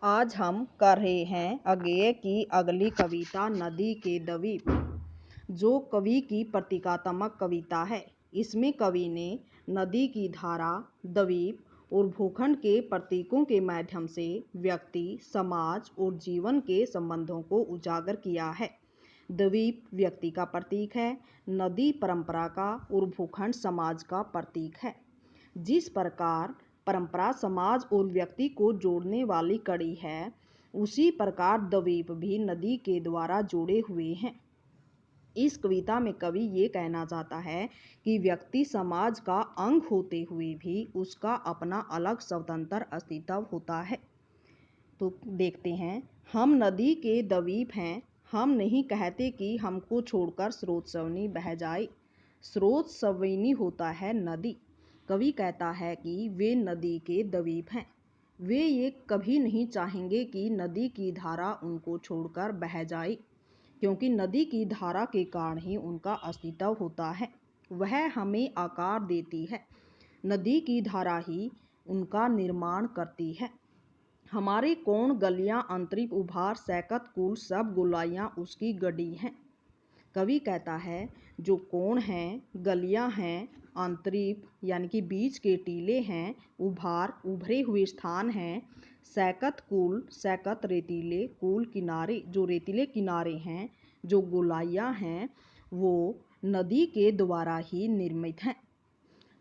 आज हम कर रहे हैं अज्ञेय की अगली कविता नदी के द्वीप, जो कवि की प्रतीकात्मक कविता है। इसमें कवि ने नदी की धारा, द्वीप और भूखंड के प्रतीकों के माध्यम से व्यक्ति, समाज और जीवन के संबंधों को उजागर किया है। द्वीप व्यक्ति का प्रतीक है, नदी परंपरा का और भूखंड समाज का प्रतीक है। जिस प्रकार परंपरा समाज और व्यक्ति को जोड़ने वाली कड़ी है, उसी प्रकार द्वीप भी नदी के द्वारा जुड़े हुए हैं। इस कविता में कवि ये कहना चाहता है कि व्यक्ति समाज का अंग होते हुए भी उसका अपना अलग स्वतंत्र अस्तित्व होता है। तो देखते हैं, हम नदी के द्वीप हैं। हम नहीं कहते कि हमको छोड़कर स्रोत सवनी बह जाए। स्रोत सवनी होता है नदी। कवि कहता है कि वे नदी के द्वीप हैं। वे ये कभी नहीं चाहेंगे कि नदी की धारा उनको छोड़कर बह जाए, क्योंकि नदी की धारा के कारण ही उनका अस्तित्व होता है। वह हमें आकार देती है। नदी की धारा ही उनका निर्माण करती है। हमारे कोण, गलियां, अंतरिप, उभार, सैकत, कुल सब गोलाइयाँ उसकी गढ़ी हैं। कवि कहता है, जो कोण हैं, गलियां हैं, अंतरिप यानी कि बीच के टीले हैं, उभार उभरे हुए स्थान हैं, सैकत कुल, सैकत रेतीले, कुल किनारे जो रेतीले किनारे हैं, जो गोलाइयाँ हैं, वो नदी के द्वारा ही निर्मित हैं।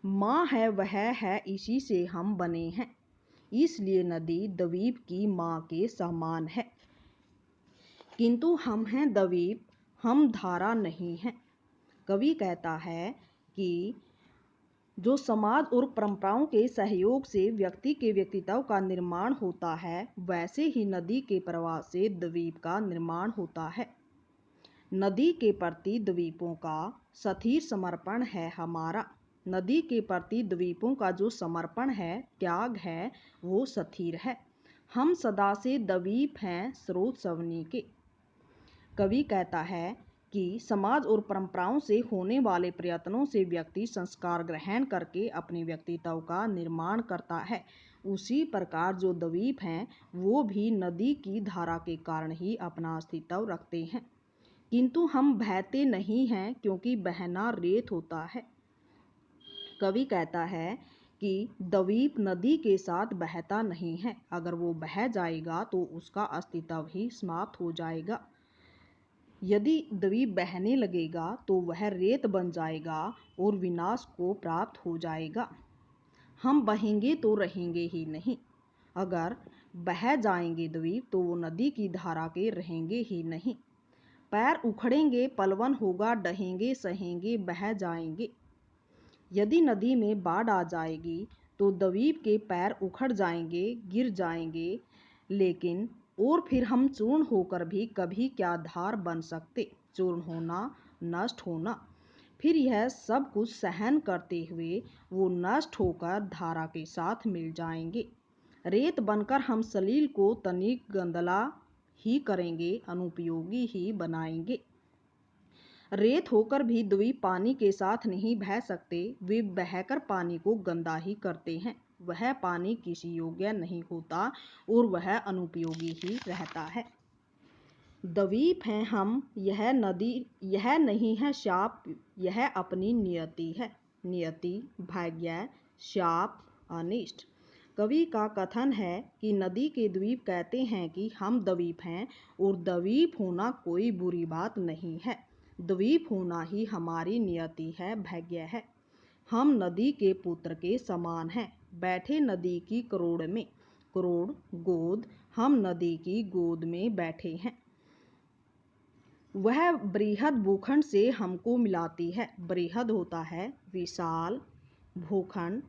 माँ है वह है, इसी से हम बने हैं। इसलिए नदी द्वीप की माँ के समान है। किंतु हम हैं द्वीप, हम धारा नहीं हैं। कवि कहता है कि जो समाज और परंपराओं के सहयोग से व्यक्ति के व्यक्तित्व का निर्माण होता है, वैसे ही नदी के प्रवाह से द्वीप का निर्माण होता है। नदी के प्रति द्वीपों का स्थिर समर्पण है हमारा। नदी के प्रति द्वीपों का जो समर्पण है, त्याग है, वो स्थिर है। हम सदा से द्वीप हैं स्रोत सवनी के। कवि कहता है कि समाज और परंपराओं से होने वाले प्रयत्नों से व्यक्ति संस्कार ग्रहण करके अपने व्यक्तित्व का निर्माण करता है। उसी प्रकार जो द्वीप हैं, वो भी नदी की धारा के कारण ही अपना अस्तित्व रखते हैं। किंतु हम बहते नहीं हैं, क्योंकि बहना रेत होता है। कवि कहता है कि द्वीप नदी के साथ बहता नहीं है। अगर वो बह जाएगा तो उसका अस्तित्व ही समाप्त हो जाएगा। यदि द्वीप बहने लगेगा तो वह रेत बन जाएगा और विनाश को प्राप्त हो जाएगा। हम बहेंगे तो रहेंगे ही नहीं। अगर बह जाएंगे द्वीप तो वो नदी की धारा के रहेंगे ही नहीं। पैर उखड़ेंगे, पलवन होगा, डहेंगे, सहेंगे, बह जाएंगे। यदि नदी में बाढ़ आ जाएगी तो द्वीप के पैर उखड़ जाएंगे, गिर जाएंगे, लेकिन और फिर हम चूर्ण होकर भी कभी क्या धार बन सकते। चूर्ण होना, नष्ट होना, फिर यह सब कुछ सहन करते हुए वो नष्ट होकर धारा के साथ मिल जाएंगे। रेत बनकर हम सलील को तनिक गंदला ही करेंगे, अनुपयोगी ही बनाएंगे। रेत होकर भी द्वीप पानी के साथ नहीं बह सकते। वे बहकर पानी को गंदा ही करते हैं। वह पानी किसी योग्य नहीं होता और वह अनुपयोगी ही रहता है। द्वीप हैं हम, यह नदी, यह नहीं है शाप, यह अपनी नियति है। नियति, भाग्य, शाप, अनिष्ट। कवि का कथन है कि नदी के द्वीप कहते हैं कि हम द्वीप हैं और द्वीप होना कोई बुरी बात नहीं है। द्वीप होना ही हमारी नियति है, भाग्य है। हम नदी के पुत्र के समान हैं, बैठे नदी की करोड़ में। करोड़ गोद, हम नदी की गोद में बैठे हैं। वह बृहद भूखंड से हमको मिलाती है। बृहद होता है विशाल, भूखंड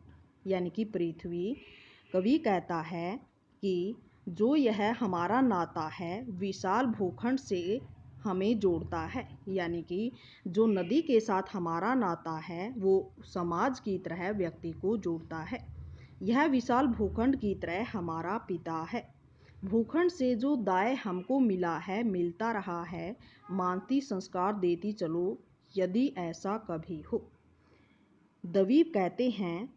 यानी कि पृथ्वी। कवि कहता है कि जो यह हमारा नाता है, विशाल भूखंड से हमें जोड़ता है। यानी कि जो नदी के साथ हमारा नाता है, वो समाज की तरह व्यक्ति को जोड़ता है। यह विशाल भूखंड की तरह हमारा पिता है। भूखंड से जो दाय हमको मिला है, मिलता रहा है, मानती संस्कार देती चलो, यदि ऐसा कभी हो। द्वीप कहते हैं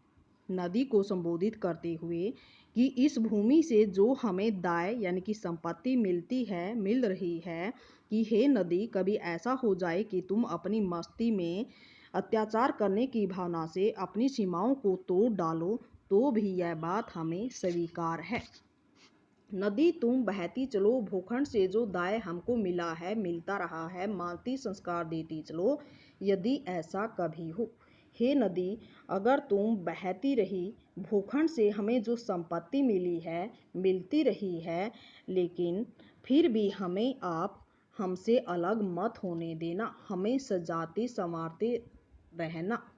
नदी को संबोधित करते हुए कि इस भूमि से जो हमें दाय यानी कि संपत्ति मिल रही है, कि हे नदी, कभी ऐसा हो जाए कि तुम अपनी मस्ती में अत्याचार करने की भावना से अपनी सीमाओं को तोड़ डालो, तो भी यह बात हमें स्वीकार है। नदी तुम बहती चलो, भूखंड से जो दाय हमको मिला है, मिलता रहा है, मानती संस्कार देती चलो, यदि ऐसा कभी हो। हे नदी, अगर तुम बहती रही, भूखंड से हमें जो संपत्ति मिली है, मिलती रही है, लेकिन फिर भी हमें आप हमसे अलग मत होने देना, हमें सजाते संवारते रहना।